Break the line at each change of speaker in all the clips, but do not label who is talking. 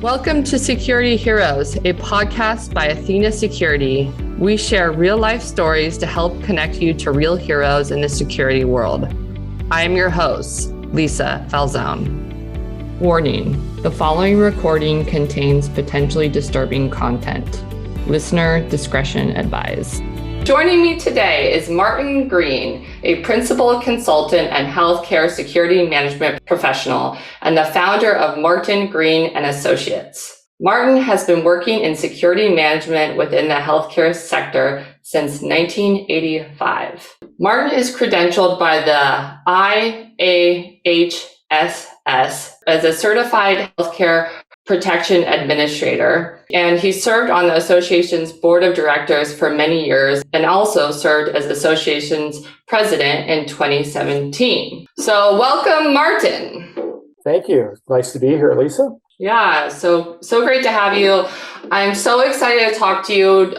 Welcome to Security Heroes, a podcast by Athena Security. We share real-life stories to help connect you to real heroes in the security world. I am your host, Lisa Falzone. Warning, the following recording contains potentially disturbing content. Listener discretion advised. Joining me today is Martin Green, a principal consultant and healthcare security management professional and the founder of Martin Green and Associates. Martin has been working in security management within the healthcare sector since 1985. Martin is credentialed by the IAHSS as a certified healthcare protection administrator, and he served on the association's board of directors for many years and also served as association's president in 2017. So welcome, Martin.
Thank you. Nice to be here, Lisa.
Yeah, so great to have you. I'm so excited to talk to you.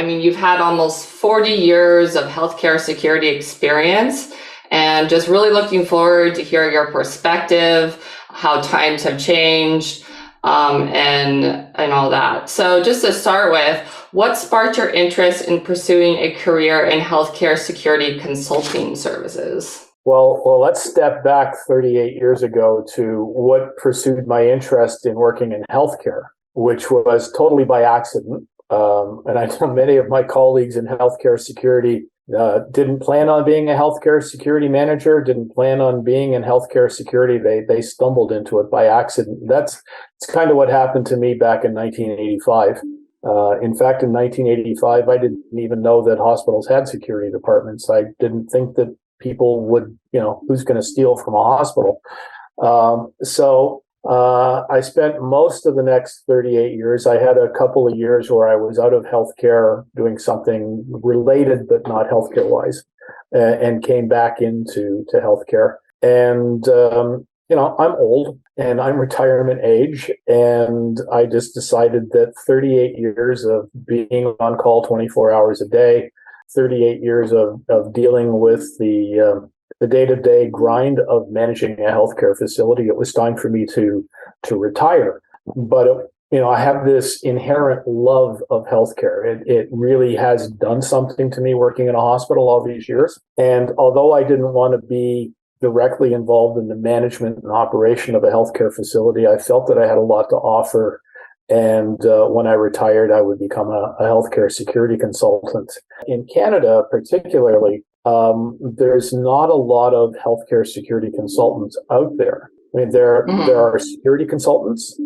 You've had almost 40 years of healthcare security experience, and just really looking forward to hear your perspective, how times have changed, and all that. So just to start with, what sparked your interest in pursuing a career in healthcare security consulting services?
Well, let's step back 38 years ago to what pursued my interest in working in healthcare, which was totally by accident. And I know many of my colleagues in healthcare security didn't plan on being a healthcare security manager, didn't plan on being in healthcare security. They stumbled into it by accident. It's kind of what happened to me back in 1985. In fact, in 1985, I didn't even know that hospitals had security departments. I didn't think that people would, who's going to steal from a hospital? I spent most of the next 38 years. I had a couple of years where I was out of healthcare doing something related, but not healthcare wise, and came back into healthcare. And, I'm old and I'm retirement age. And I just decided that 38 years of being on call 24 hours a day, 38 years of dealing with the day-to-day grind of managing a healthcare facility, it was time for me to retire. But I have this inherent love of healthcare. It really has done something to me working in a hospital all these years. And although I didn't want to be directly involved in the management and operation of a healthcare facility, I felt that I had a lot to offer. And when I retired, I would become a healthcare security consultant. In Canada, particularly, there's not a lot of healthcare security consultants out there. I mean, there are security consultants,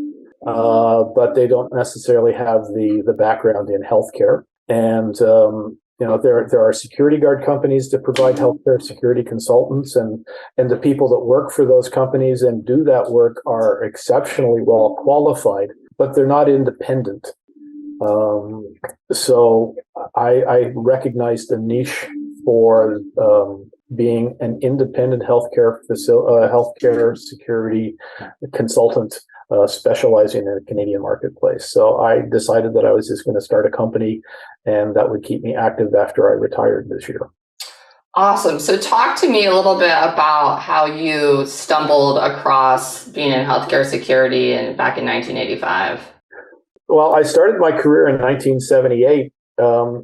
but they don't necessarily have the background in healthcare. And there are security guard companies that provide healthcare security consultants, and the people that work for those companies and do that work are exceptionally well qualified, but they're not independent. So I recognized a niche for being an independent healthcare security consultant specializing in the Canadian marketplace. So I decided that I was just going to start a company, and that would keep me active after I retired this year.
Awesome. So talk to me a little bit about how you stumbled across being in healthcare security back in 1985.
Well, I started my career in 1978,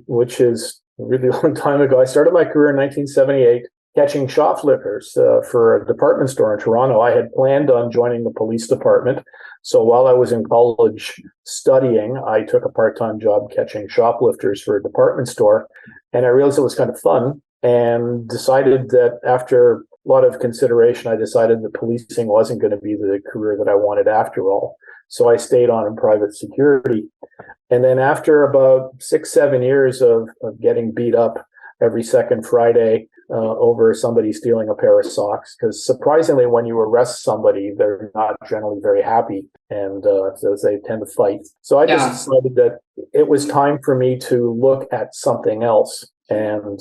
which is a really long time ago. I started my career in 1978 catching shoplifters for a department store in Toronto. I had planned on joining the police department. So while I was in college studying, I took a part-time job catching shoplifters for a department store. And I realized it was kind of fun and decided that after a lot of consideration, I decided that policing wasn't going to be the career that I wanted after all. So I stayed on in private security. And then after about 6-7 years of getting beat up every second Friday over somebody stealing a pair of socks, because surprisingly, when you arrest somebody, they're not generally very happy, and so they tend to fight. So I just decided that it was time for me to look at something else. And,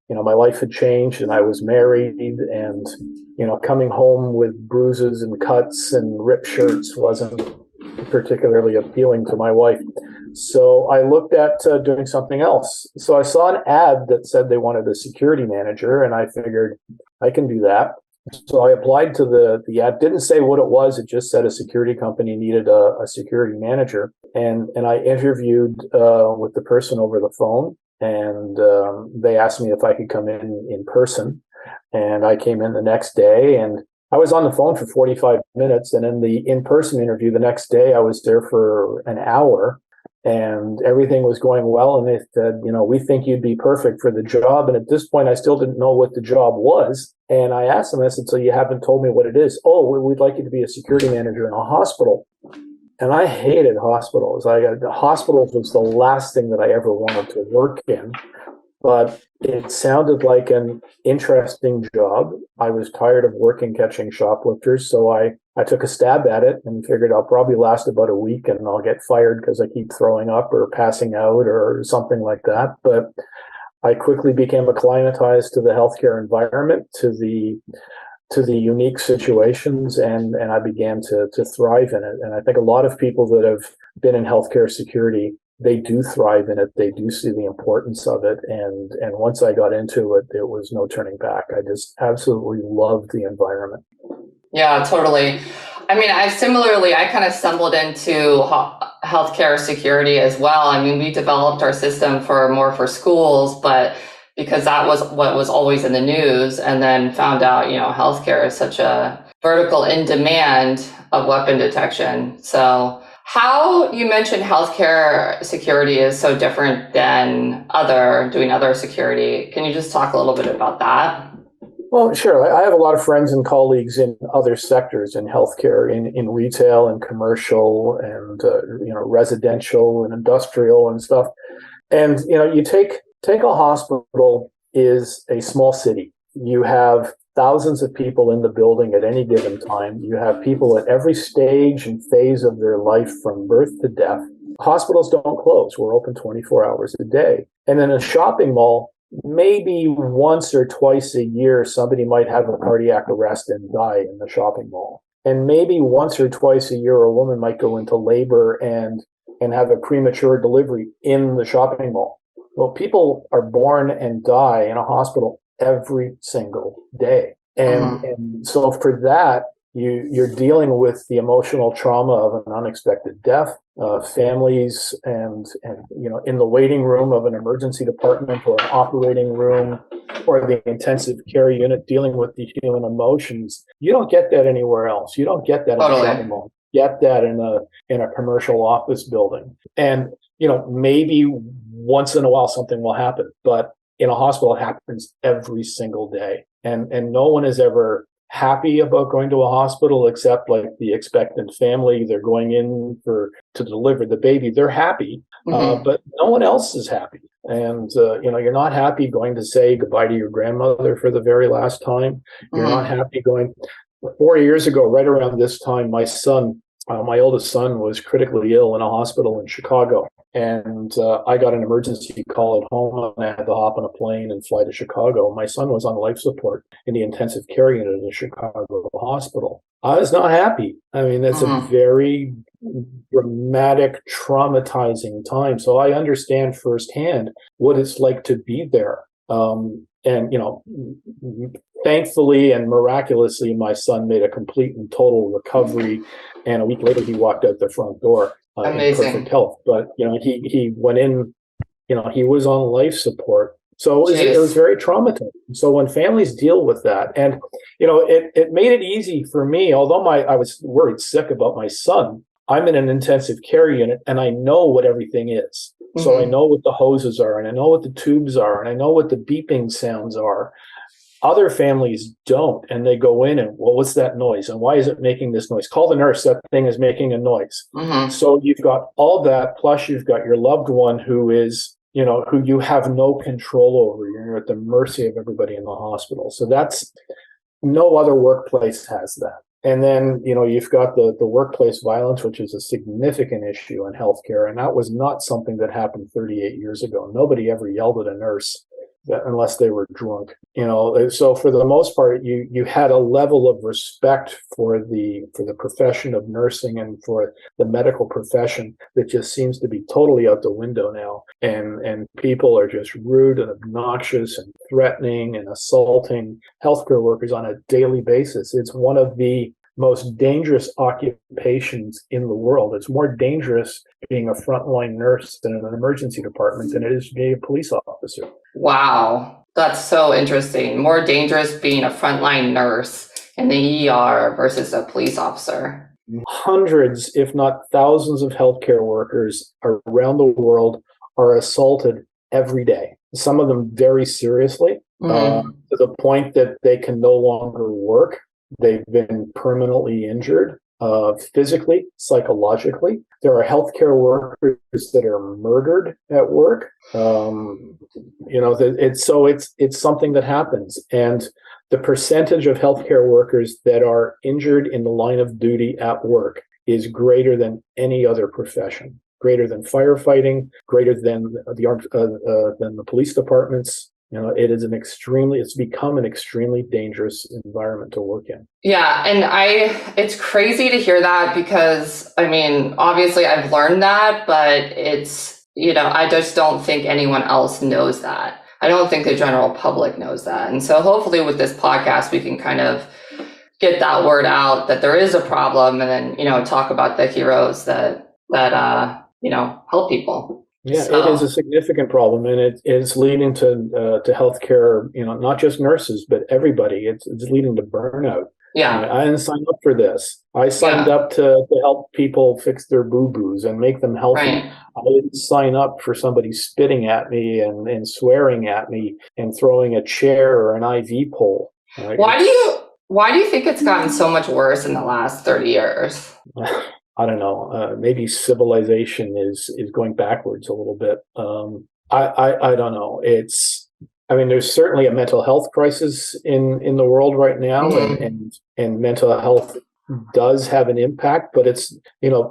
my life had changed, and I was married, and, coming home with bruises and cuts and ripped shirts wasn't particularly appealing to my wife. So I looked at doing something else. So I saw an ad that said they wanted a security manager, and I figured I can do that. So I applied to the ad. Didn't say what it was. It just said a security company needed a security manager, and I interviewed with the person over the phone, and they asked me if I could come in person, and I came in the next day, and I was on the phone for 45 minutes, and in the in-person interview the next day, I was there for an hour, and everything was going well. And they said, we think you'd be perfect for the job. And at this point, I still didn't know what the job was. And I asked them, I said, so you haven't told me what it is? Oh, we'd like you to be a security manager in a hospital. And I hated hospitals. Hospitals was the last thing that I ever wanted to work in. But it sounded like an interesting job. I was tired of working catching shoplifters, so I took a stab at it and figured I'll probably last about a week and I'll get fired because I keep throwing up or passing out or something like that. But I quickly became acclimatized to the healthcare environment, to the unique situations, and I began to thrive in it. And I think a lot of people that have been in healthcare security, they do thrive in it. They do see the importance of it. And once I got into it, there was no turning back. I just absolutely loved the environment.
Yeah, totally. I mean, I kind of stumbled into healthcare security as well. I mean, we developed our system for schools, but because that was what was always in the news, and then found out, healthcare is such a vertical in demand of weapon detection. So how you mentioned healthcare security is so different than doing other security. Can you just talk a little bit about that?
Well, sure. I have a lot of friends and colleagues in other sectors in healthcare, in retail and commercial and residential and industrial and stuff. And you take a hospital is a small city. You have thousands of people in the building at any given time. You have people at every stage and phase of their life from birth to death. Hospitals don't close. We're open 24 hours a day. And in a shopping mall, maybe once or twice a year, somebody might have a cardiac arrest and die in the shopping mall. And maybe once or twice a year, a woman might go into labor and have a premature delivery in the shopping mall. Well, people are born and die in a hospital every single day. And so for that, you're dealing with the emotional trauma of an unexpected death, families and in the waiting room of an emergency department or an operating room or the intensive care unit, dealing with the human emotions. You don't get that anywhere else. You don't get that in a shopping mall. You get that in a commercial office building. And maybe once in a while something will happen, but in a hospital it happens every single day. And no one is ever happy about going to a hospital except like the expectant family. They're going in to deliver the baby. They're happy, but no one else is happy. And you're not happy going to say goodbye to your grandmother for the very last time. You're not happy going. 4 years ago, right around this time, my son, my oldest son, was critically ill in a hospital in Chicago. And I got an emergency call at home, and I had to hop on a plane and fly to Chicago. My son was on life support in the intensive care unit of the Chicago hospital. I was not happy. I mean, that's a very dramatic, traumatizing time. So I understand firsthand what it's like to be there. Thankfully and miraculously, my son made a complete and total recovery. And a week later, he walked out the front door in perfect health. But, he went in, he was on life support. So it was very traumatizing. So when families deal with that, and, it made it easy for me, although I was worried sick about my son, I'm in an intensive care unit and I know what everything is. So I know what the hoses are, and I know what the tubes are, and I know what the beeping sounds are. Other families don't, and they go in and, well, what's that noise? And why is it making this noise? Call the nurse, that thing is making a noise. So you've got all that, plus you've got your loved one who is, who you have no control over. You're at the mercy of everybody in the hospital. So that's, no other workplace has that. And then, you've got the workplace violence, which is a significant issue in healthcare. And that was not something that happened 38 years ago. Nobody ever yelled at a nurse unless they were drunk. So for the most part, you had a level of respect for the profession of nursing and for the medical profession that just seems to be totally out the window now. And people are just rude and obnoxious and threatening and assaulting healthcare workers on a daily basis. It's one of the most dangerous occupations in the world. It's more dangerous being a frontline nurse in an emergency department than it is being a police officer.
Wow, that's so interesting. More dangerous being a frontline nurse in the ER versus a police officer.
Hundreds, if not thousands, of healthcare workers around the world are assaulted every day. Some of them very seriously, to the point that they can no longer work. They've been permanently injured, physically, psychologically. There are healthcare workers that are murdered at work. It's something that happens. And the percentage of healthcare workers that are injured in the line of duty at work is greater than any other profession, greater than firefighting, greater than the police departments. It's become an extremely dangerous environment to work in.
Yeah. And it's crazy to hear that because, obviously I've learned that, but it's, I just don't think anyone else knows that. I don't think the general public knows that. And so hopefully with this podcast, we can kind of get that word out that there is a problem and then, talk about the heroes that help people.
Yeah, it is a significant problem, and it is leading to healthcare. Not just nurses, but everybody. It's leading to burnout.
Yeah,
I didn't sign up for this. I signed up to help people fix their boo-boos and make them healthy.
Right.
I didn't sign up for somebody spitting at me and swearing at me and throwing a chair or an IV pole. Right?
Why do you think it's gotten so much worse in the last 30 years?
I don't know. Maybe civilization is going backwards a little bit. I don't know. There's certainly a mental health crisis in the world right now, and mental health does have an impact. But it's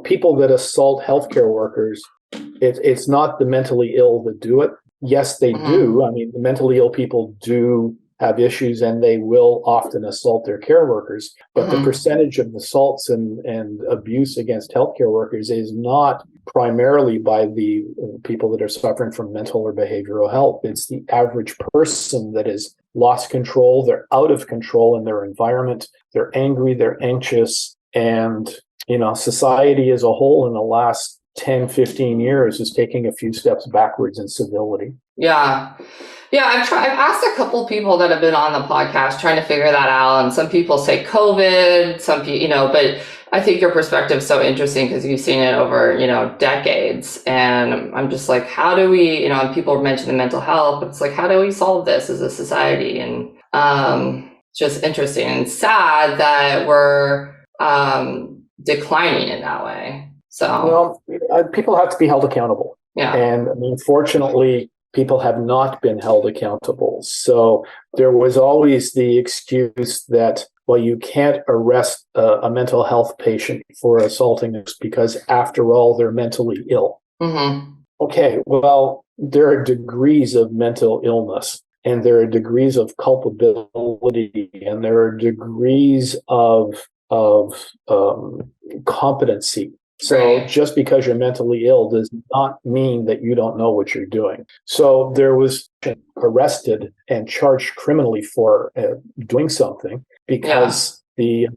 people that assault healthcare workers. It's not the mentally ill that do it. Yes, they do. The mentally ill people do have issues, and they will often assault their care workers. But the percentage of assaults and abuse against healthcare workers is not primarily by the people that are suffering from mental or behavioral health. It's the average person that has lost control. They're out of control in their environment. They're angry, they're anxious. And, society as a whole in the last 10, 15 years is taking a few steps backwards in civility.
Yeah. I've asked a couple of people that have been on the podcast trying to figure that out. And some people say COVID, some people, but I think your perspective is so interesting because you've seen it over, decades. And I'm just like, how do we, and people mention the mental health, but it's like, how do we solve this as a society? And just interesting and sad that we're declining in that way. So,
people have to be held accountable.
Yeah.
And unfortunately, people have not been held accountable. So there was always the excuse that, well, you can't arrest a mental health patient for assaulting us because, after all, they're mentally ill. Okay, well, there are degrees of mental illness, and there are degrees of culpability, and there are degrees of competency. So just because you're mentally ill does not mean that you don't know what you're doing. So there was arrested and charged criminally for doing something because the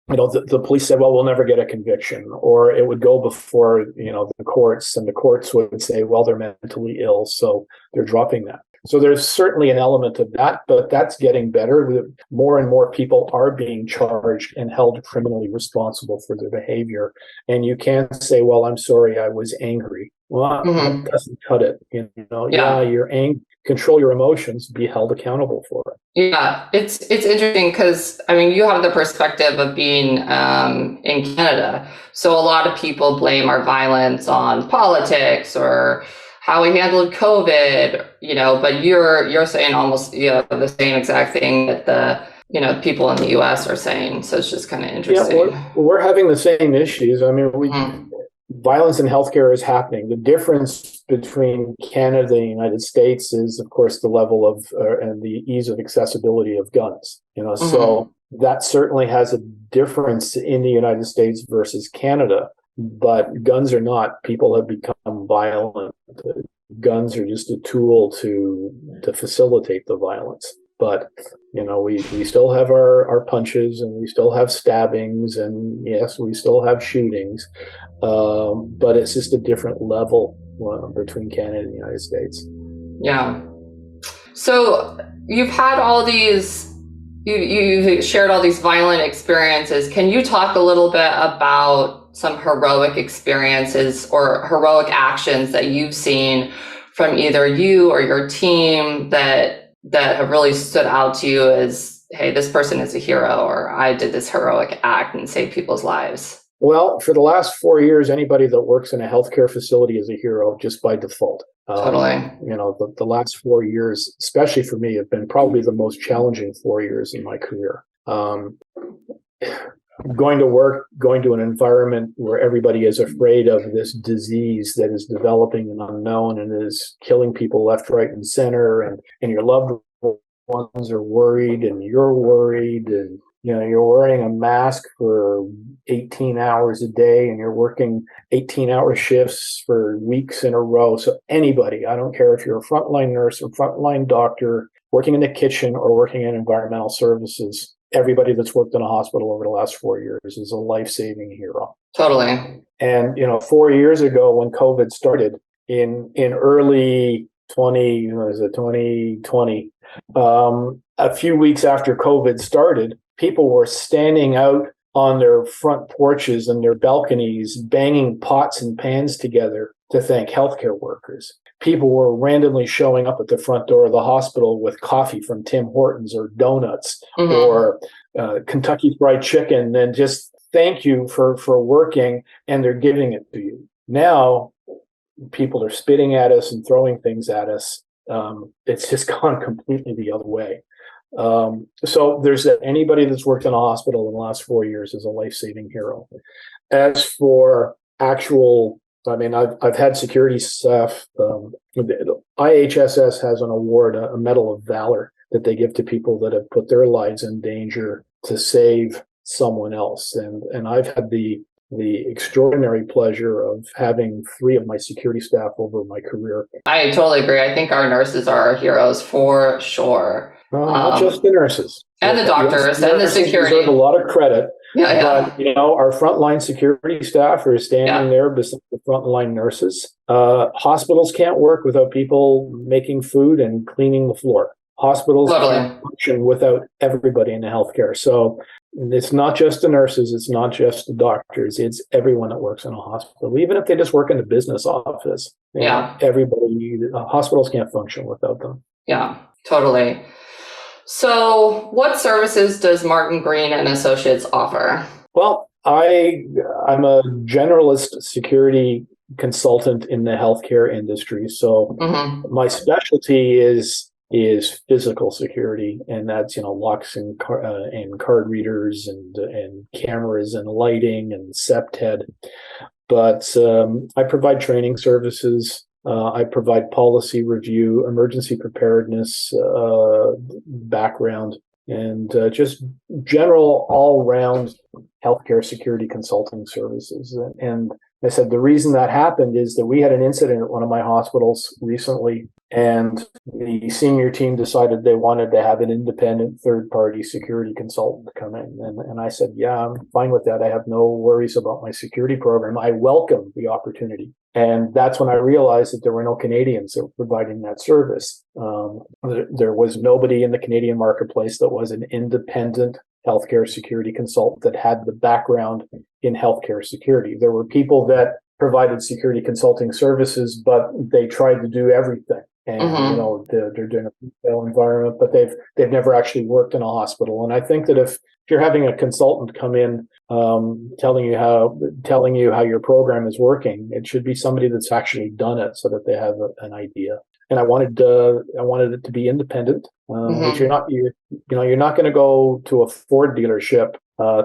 police said, well, we'll never get a conviction, or it would go before, the courts, and the courts would say, well, they're mentally ill, so they're dropping that. So there's certainly an element of that, but that's getting better. More and more people are being charged and held criminally responsible for their behavior. And you can't say, well, I'm sorry, I was angry. Well, that doesn't cut it. You're angry. Control your emotions, be held accountable for it.
Yeah, it's interesting because, you have the perspective of being in Canada. So a lot of people blame our violence on politics or how we handled COVID, but you're saying almost the same exact thing that the people in the US are saying. So it's just kind of interesting.
Yeah, we're having the same issues. violence in healthcare is happening. The difference between Canada and the United States is, of course, the level of and the ease of accessibility of guns. So that certainly has a difference in the United States versus Canada. But guns are not. People have become violent. Guns are just a tool to facilitate the violence. But we still have our punches, and we still have stabbings, and yes, we still have shootings. But it's just a different level between Canada and the United States.
Yeah. So you've had all these, you shared all these violent experiences. Can you talk a little bit about some heroic experiences or heroic actions that you've seen from either you or your team that have really stood out to you as, hey, this person is a hero, or I did this heroic act and saved people's lives?
Well, for the last 4 years, anybody that works in a healthcare facility is a hero just by default.
Totally.
The last 4 years, especially for me, have been probably the most challenging 4 years in my career. Going to work, going to an environment where everybody is afraid of this disease that is developing and unknown and is killing people left, right, and center, and your loved ones are worried, and you're worried, and you're wearing a mask for 18 hours a day, and you're working 18-hour shifts for weeks in a row. So anybody, I don't care if you're a frontline nurse or frontline doctor, working in the kitchen or working in environmental services, everybody that's worked in a hospital over the last 4 years is a life-saving hero.
Totally.
And 4 years ago, when COVID started in early 2020, a few weeks after COVID started, people were standing out on their front porches and their balconies, banging pots and pans together to thank healthcare workers. People were randomly showing up at the front door of the hospital with coffee from Tim Hortons or donuts or Kentucky Fried Chicken, and just thank you for working, and they're giving it to you. Now, people are spitting at us and throwing things at us. It's just gone completely the other way. So there's anybody that's worked in a hospital in the last 4 years is a life-saving hero. As for actual, I've had security staff. IHSS has an award, a Medal of Valor, that they give to people that have put their lives in danger to save someone else. And I've had the extraordinary pleasure of having 3 of my security staff over my career.
I totally agree. I think our nurses are our heroes for sure.
Not just the nurses.
And the doctors and the security.
Deserve a lot of credit.
Yeah.
But, our frontline security staff are standing there beside the frontline nurses. Hospitals can't work without people making food and cleaning the floor. Hospitals can't function without everybody in the healthcare. So it's not just the nurses, it's not just the doctors, it's everyone that works in a hospital, even if they just work in the business office. Everybody, hospitals can't function without them.
Yeah, totally. So what services does Martin Green and Associates offer?
Well, I'm a generalist security consultant in the healthcare industry. So my specialty is physical security, and that's locks and card readers and cameras and lighting and SEPTED. But I provide training services. I provide policy review, emergency preparedness background, and just general all-round healthcare security consulting services. And I said the reason that happened is that we had an incident at one of my hospitals recently, and the senior team decided they wanted to have an independent third-party security consultant come in. And I said, yeah, I'm fine with that. I have no worries about my security program. I welcome the opportunity. And that's when I realized that there were no Canadians that were providing that service. There was nobody in the Canadian marketplace that was an independent healthcare security consultant that had the background in healthcare security. There were people that provided security consulting services, but they tried to do everything. And they're doing a retail environment, but they've never actually worked in a hospital. And I think that if you're having a consultant come in telling you how your program is working, it should be somebody that's actually done it so that they have an idea. And I wanted it to be independent. Which you're not going to go to a Ford dealership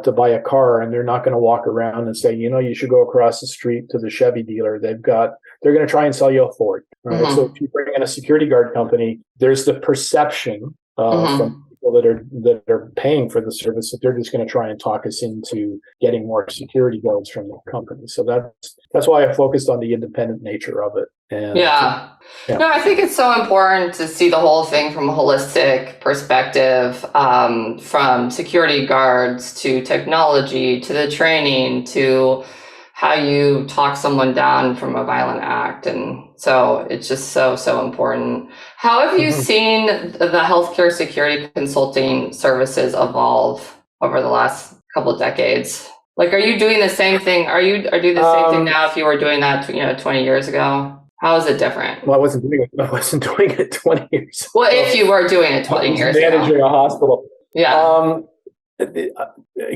to buy a car, and they're not going to walk around and say, you should go across the street to the Chevy dealer. They're going to try and sell you a Ford. Right.
Mm-hmm.
So if you bring in a security guard company, there's the perception from people that are paying for the service that they're just going to try and talk us into getting more security guards from the company. So that's why I focused on the independent nature of it. And
yeah. No, I think it's so important to see the whole thing from a holistic perspective, from security guards to technology to the training to how you talk someone down from a violent act. And so it's just so important. How have you seen the healthcare security consulting services evolve over the last couple of decades? Like, are you doing the same thing? Are you doing the same thing now if you were doing that 20 years ago? How is it different?
Well, I wasn't doing it 20 years ago.
Well, if you were doing it 20 years ago.
Managing a hospital.
Yeah.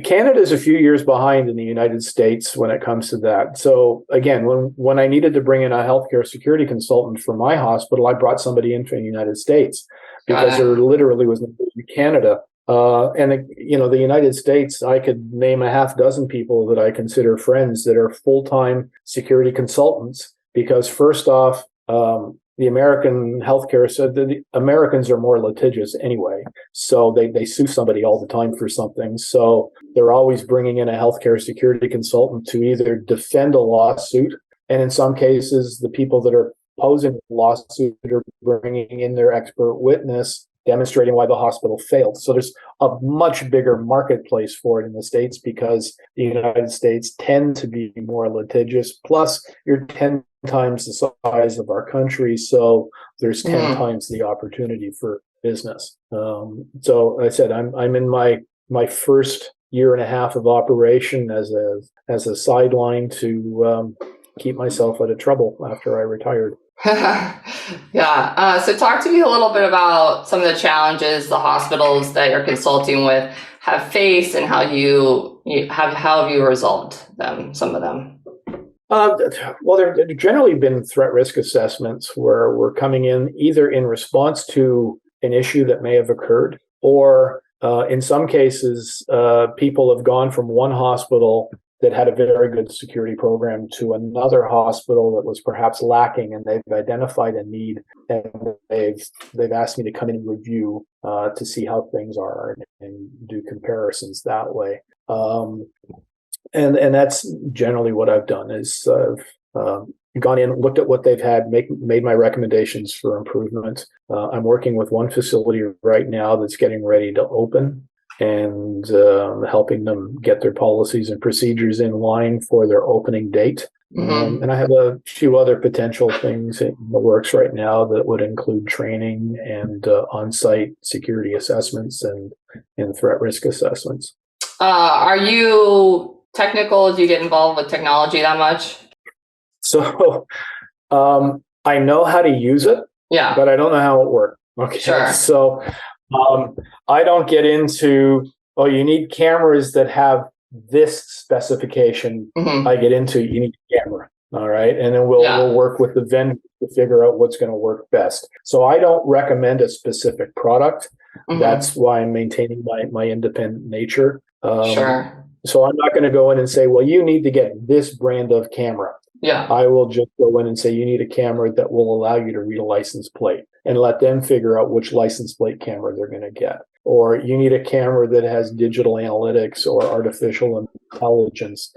Canada is a few years behind in the United States when it comes to that. So again, when I needed to bring in a healthcare security consultant for my hospital, I brought somebody in from the United States because there literally was nobody in Canada. The United States, I could name a half dozen people that I consider friends that are full-time security consultants. Because first off, the American healthcare, so the Americans are more litigious anyway. So they sue somebody all the time for something. So they're always bringing in a healthcare security consultant to either defend a lawsuit. And in some cases, the people that are opposing the lawsuit are bringing in their expert witness, demonstrating why the hospital failed. So there's a much bigger marketplace for it in the States because the United States tend to be more litigious. Plus, you're 10 times the size of our country, so there's 10 times the opportunity for business. So I said I'm in my first year and a half of operation as a sideline to keep myself out of trouble after I retired.
Yeah. So talk to me a little bit about some of the challenges the hospitals that you're consulting with have faced and how have you resolved them, some of them?
Well, there have generally been threat risk assessments where we're coming in either in response to an issue that may have occurred, or in some cases, people have gone from one hospital that had a very good security program to another hospital that was perhaps lacking, and they've identified a need, and they've asked me to come in and review to see how things are and do comparisons that way. And that's generally what I've done is gone in, looked at what they've had, made my recommendations for improvement. I'm working with one facility right now that's getting ready to open and helping them get their policies and procedures in line for their opening date. And I have a few other potential things in the works right now that would include training and on-site security assessments and threat risk assessments.
Are you technical? Do you get involved with technology that much?
So I know how to use it, but I don't know how it works. Okay.
Sure.
So I don't get into, you need cameras that have this specification. I get into, you need a camera. All right. And then we'll work with the vendor to figure out what's going to work best. So I don't recommend a specific product. That's why I'm maintaining my independent nature.
Sure.
So I'm not going to go in and say, well, you need to get this brand of camera.
Yeah.
I will just go in and say, you need a camera that will allow you to read a license plate, and let them figure out which license plate camera they're going to get. Or you need a camera that has digital analytics or artificial intelligence.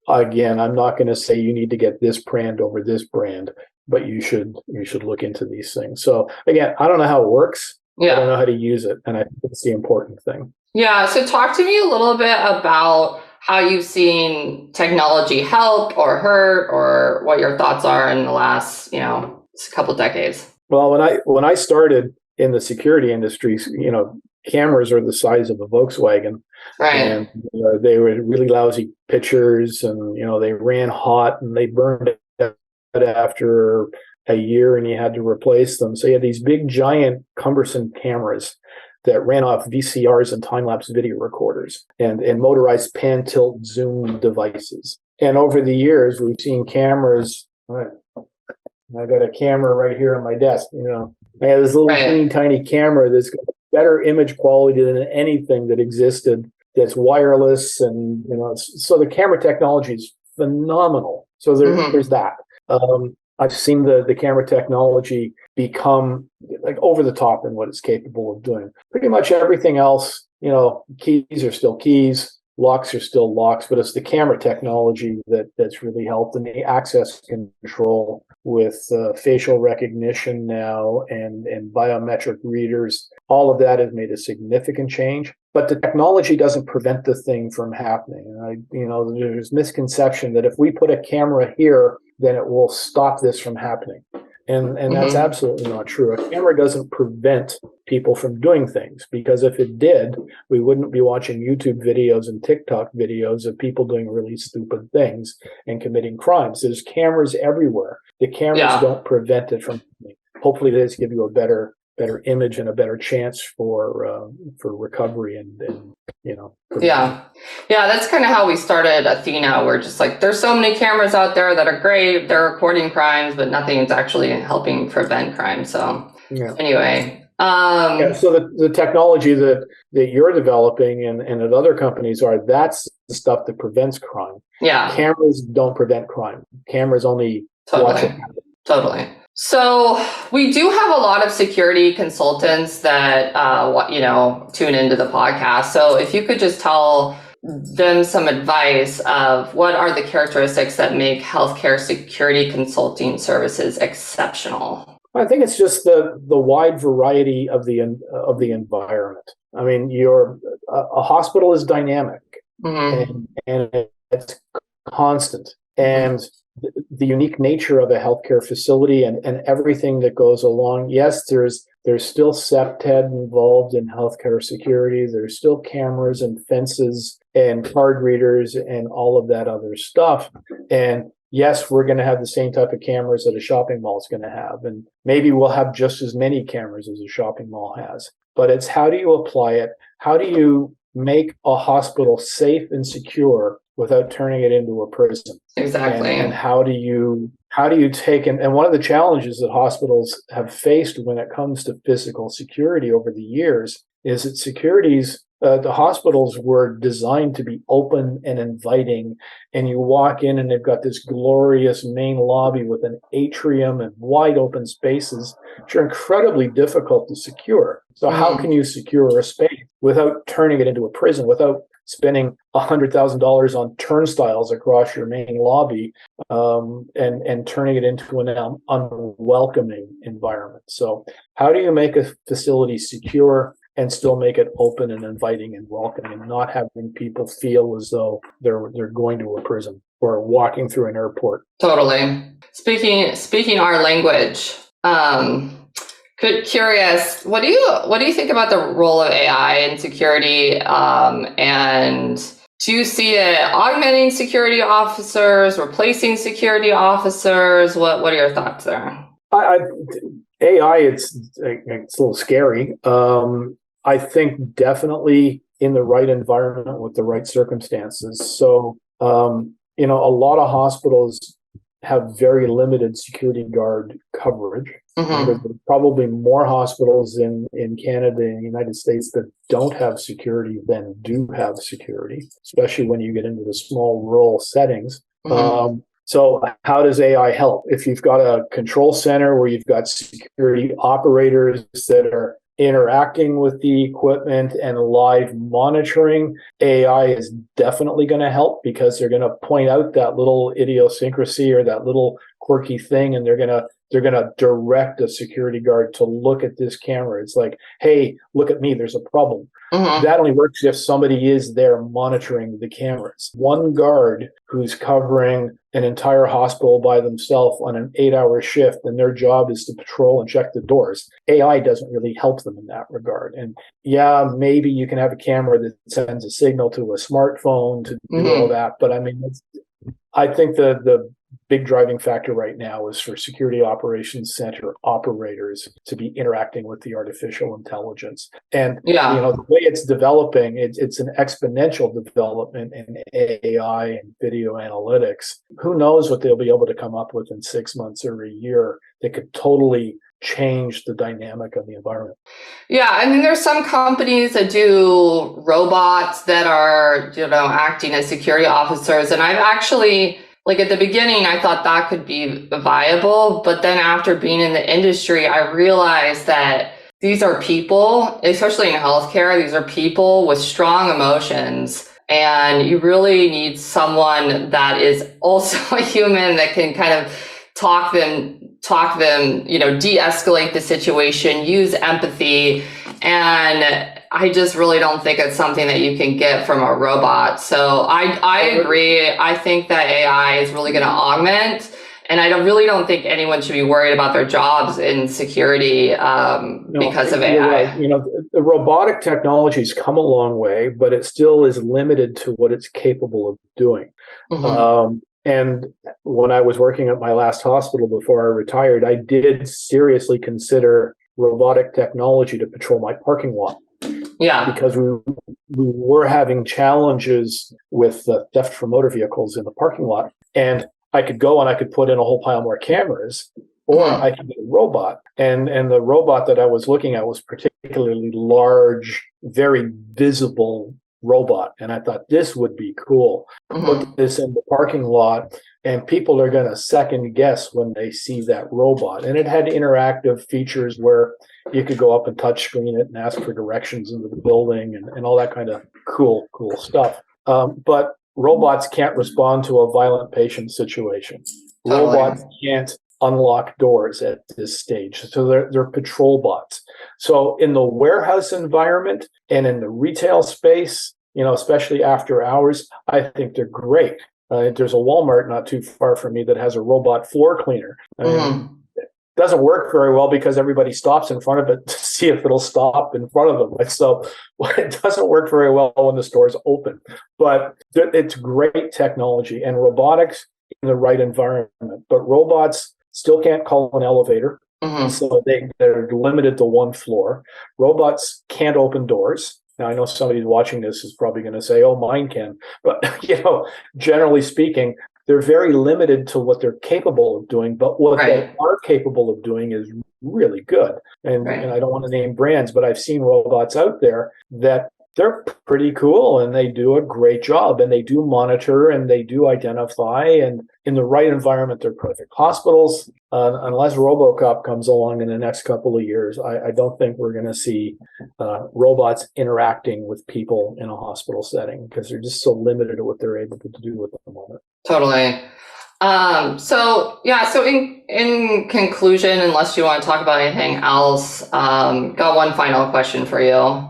Again, I'm not going to say you need to get this brand over this brand, but you should look into these things. So again, I don't know how it works. I don't know how to use it. And I think it's the important thing.
Yeah. So talk to me a little bit about how you've seen technology help or hurt, or what your thoughts are in the last, couple decades.
Well, when I started in the security industry, cameras are the size of a Volkswagen.
Right.
And they were really lousy pictures, and, they ran hot and they burned out after a year and you had to replace them. So you had these big, giant, cumbersome cameras that ran off VCRs and time-lapse video recorders and motorized pan, tilt, zoom devices. And over the years, we've seen cameras. I got a camera right here on my desk. I have this little teeny tiny camera that's got better image quality than anything that existed that's wireless, and so the camera technology is phenomenal. So there's that. I've seen the camera technology become like over the top in what it's capable of doing. Pretty much everything else, keys are still keys, locks are still locks, but it's the camera technology that's really helped, and the access control with facial recognition now and biometric readers. All of that has made a significant change. But the technology doesn't prevent the thing from happening. There's misconception that if we put a camera here, then it will stop this from happening. And that's absolutely not true. A camera doesn't prevent people from doing things, because if it did, we wouldn't be watching YouTube videos and TikTok videos of people doing really stupid things and committing crimes. There's cameras everywhere. The cameras don't prevent it from happening. Hopefully, they just give you a better image and a better chance for recovery and
that's kind of how we started Athena. We're just like, there's so many cameras out there that are great, they're recording crimes, but nothing's actually helping prevent crime. So anyway,
so the technology that you're developing and that other companies that's the stuff that prevents crime. Cameras don't prevent crime. Cameras only watch it happen.
Totally. So we do have a lot of security consultants that, tune into the podcast. So if you could just tell them some advice of what are the characteristics that make healthcare security consulting services exceptional.
I think it's just the wide variety of the environment. I mean, a hospital is dynamic and it's constant, and the unique nature of a healthcare facility and everything that goes along. Yes, there's still SEPTED involved in healthcare security. There's still cameras and fences and card readers and all of that other stuff. And yes, we're going to have the same type of cameras that a shopping mall is going to have. And maybe we'll have just as many cameras as a shopping mall has. But it's how do you apply it? How do you make a hospital safe and secure without turning it into a prison?
Exactly.
And how do you take and one of the challenges that hospitals have faced when it comes to physical security over the years is that the hospitals were designed to be open and inviting, and you walk in and they've got this glorious main lobby with an atrium and wide open spaces, which are incredibly difficult to secure. So how can you secure a space without turning it into a prison, without spending $100,000 on turnstiles across your main lobby, and turning it into an unwelcoming environment? So how do you make a facility secure and still make it open and inviting and welcoming, and not having people feel as though they're going to a prison or walking through an airport?
Totally. Speaking our language. Curious, what do you think about the role of AI in security? And do you see it augmenting security officers, replacing security officers? What are your thoughts there?
AI, it's a little scary. I think definitely in the right environment with the right circumstances. So, a lot of hospitals have very limited security guard coverage. There's probably more hospitals in Canada and the United States that don't have security than do have security, especially when you get into the small rural settings. So how does AI help? If you've got a control center where you've got security operators that are interacting with the equipment and live monitoring, AI is definitely going to help, because they're going to point out that little idiosyncrasy or that little quirky thing, and they're going to direct a security guard to look at this camera. It's like, hey, look at me, there's a problem. That only works if somebody is there monitoring the cameras. One guard who's covering an entire hospital by themselves on an 8-hour shift, and their job is to patrol and check the doors. AI doesn't really help them in that regard. And yeah, maybe you can have a camera that sends a signal to a smartphone to do all that. But I mean, I think the big driving factor right now is for security operations center operators to be interacting with the artificial intelligence. And the way it's developing, it's an exponential development in AI and video analytics. Who knows what they'll be able to come up with in 6 months or a year that could totally change the dynamic of the environment.
Yeah, I mean, there's some companies that do robots that are, acting as security officers. And I've actually, like at the beginning, I thought that could be viable. But then after being in the industry, I realized that these are people, especially in healthcare, these are people with strong emotions. And you really need someone that is also a human that can kind of talk them, de-escalate the situation, use empathy. And I just really don't think it's something that you can get from a robot. So I agree. I think that AI is really going to augment, and I really don't think anyone should be worried about their jobs in security because of AI.
Right. The robotic technology's come a long way, but it still is limited to what it's capable of doing. Mm-hmm. And when I was working at my last hospital before I retired, I did seriously consider robotic technology to patrol my parking lot.
Yeah.
Because we were having challenges with theft from motor vehicles in the parking lot. And I could go and I could put in a whole pile more cameras, or I could get a robot. And the robot that I was looking at was particularly large, very visible robot. And I thought this would be cool. Put this in the parking lot, and people are going to second guess when they see that robot. And it had interactive features where you could go up and touch screen it and ask for directions into the building and all that kind of cool stuff. But robots can't respond to a violent patient situation. Totally. Robots can't unlock doors at this stage. So they're patrol bots. So in the warehouse environment and in the retail space, especially after hours, I think they're great. There's a Walmart not too far from me that has a robot floor cleaner. It doesn't work very well because everybody stops in front of it to see if it'll stop in front of them. So it doesn't work very well when the store's open. But it's great technology and robotics in the right environment. But robots still can't call an elevator. So they're limited to one floor. Robots can't open doors. Now, I know somebody watching this is probably going to say, oh, mine can. But, generally speaking, they're very limited to what they're capable of doing. But what they are capable of doing is really good. And I don't want to name brands, but I've seen robots out there that they're pretty cool and they do a great job and they do monitor and they do identify, and in the right environment, they're perfect. Hospitals, unless RoboCop comes along in the next couple of years, I don't think we're going to see robots interacting with people in a hospital setting because they're just so limited at what they're able to do at the moment.
Totally. So in conclusion, unless you want to talk about anything else, got one final question for you.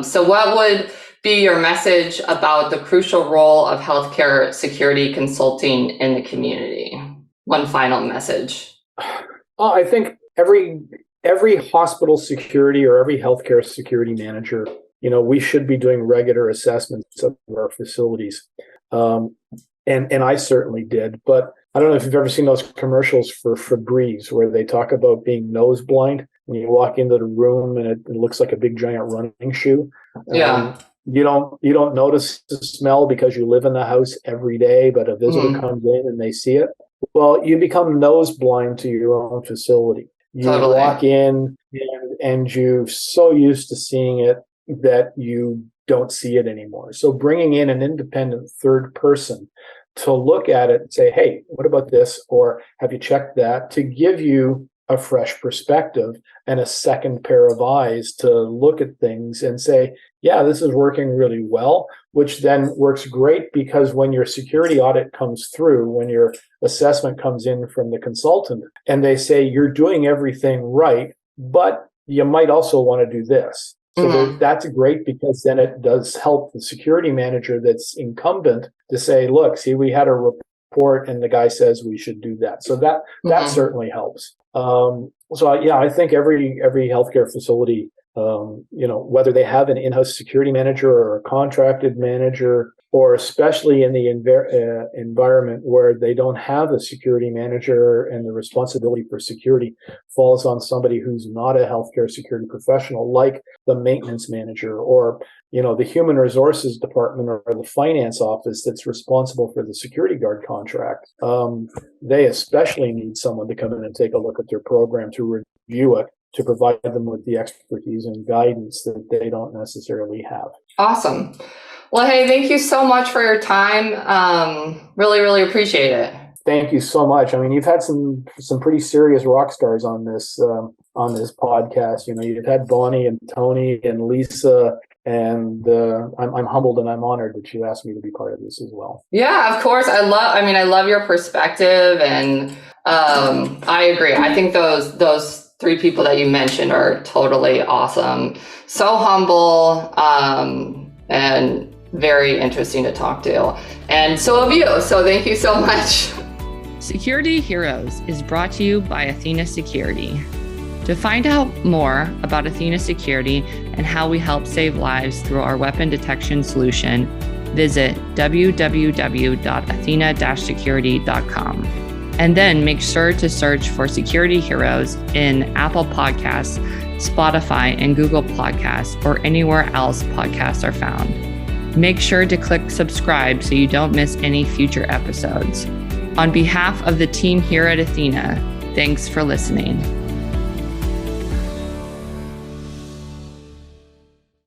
So what would be your message about the crucial role of healthcare security consulting in the community? One final message.
I think every hospital security or every healthcare security manager, we should be doing regular assessments of our facilities. And I certainly did, but I don't know if you've ever seen those commercials for Febreze where they talk about being nose blind. When you walk into the room and it looks like a big giant running shoe.
Yeah.
You don't notice the smell because you live in the house every day, but a visitor comes in and they see it. Well, you become nose blind to your own facility. You walk in and you're so used to seeing it that you don't see it anymore. So bringing in an independent third person to look at it and say, hey, what about this? Or have you checked that? To give you a fresh perspective and a second pair of eyes to look at things and say, yeah, this is working really well, which then works great because when your security audit comes through, when your assessment comes in from the consultant and they say you're doing everything right, but you might also want to do this. So that's great because then it does help the security manager that's incumbent to say, look, see, we had a report and the guy says we should do that. So that certainly helps. I think every healthcare facility, whether they have an in-house security manager or a contracted manager, or especially in the environment where they don't have a security manager and the responsibility for security falls on somebody who's not a healthcare security professional, like the maintenance manager or, the human resources department or the finance office that's responsible for the security guard contract. They especially need someone to come in and take a look at their program to review it to provide them with the expertise and guidance that they don't necessarily have.
Awesome. Well, hey, thank you so much for your time. Really, really appreciate it.
Thank you so much. I mean, you've had some pretty serious rock stars on this podcast. You know, you've had Bonnie and Tony and Lisa, and I'm humbled and I'm honored that you asked me to be part of this as well.
Yeah, of course. I love your perspective, and I agree. I think those three people that you mentioned are totally awesome. So humble, and very interesting to talk to. And so have you. So thank you so much. Security Heroes is brought to you by Athena Security. To find out more about Athena Security and how we help save lives through our weapon detection solution, visit www.athena-security.com. And then make sure to search for Security Heroes in Apple Podcasts, Spotify, and Google Podcasts, or anywhere else podcasts are found. Make sure to click subscribe so you don't miss any future episodes. On behalf of the team here at Athena, thanks for listening.